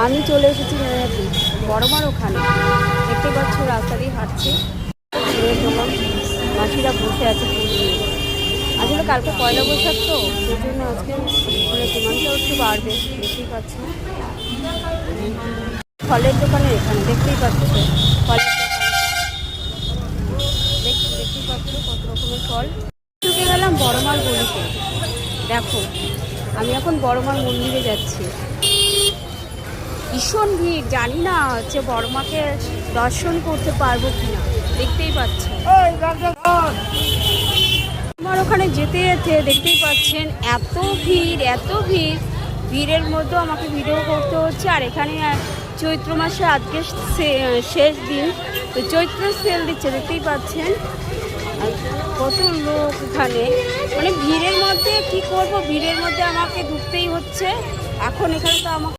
আমি চলে এসেছি নৈহাটি বড়মার ওখানে। দেখতে পাচ্ছ রাস্তা দিয়ে হাঁটছি, ফুলের দোকান, মাসিরা বসে আছে ফুল নিয়ে। আসলে কালকে পয়লা বৈশাখ তো, সেই জন্য আজকে ফুলের ডিমান্ডটাও একটু বাড়বে। দেখতেই পাচ্ছ ফলের দোকানের এখানে, দেখতেই পাচ্ছ ফলের দোকানটা, দেখতেই পাচ্ছ কত রকমের ফল। ঢুকে গেলাম বড়মার গলিতে। দেখো আমি এখন বড়মার মন্দিরে যাচ্ছি। ভীষণ ভিড়, জানি না হচ্ছে বড়মাকে দর্শন করতে পারবো কিনা। দেখতেই পাচ্ছ আমার ওখানে যেতে যেতে দেখতেই পাচ্ছেন এত ভিড়, এত ভিড়। ভিড়ের মধ্যেও আমাকে ভিডিও করতে হচ্ছে। আর এখানে চৈত্র মাসে আজকে শেষ দিন, তো চৈত্র সেল দিচ্ছে, দেখতেই পাচ্ছেন। আর কত লোক এখানে, মানে ভিড়ের মধ্যে কি করব, ভিড়ের মধ্যে আমাকে ঢুকতেই হচ্ছে। এখন এখানে তো আমাকে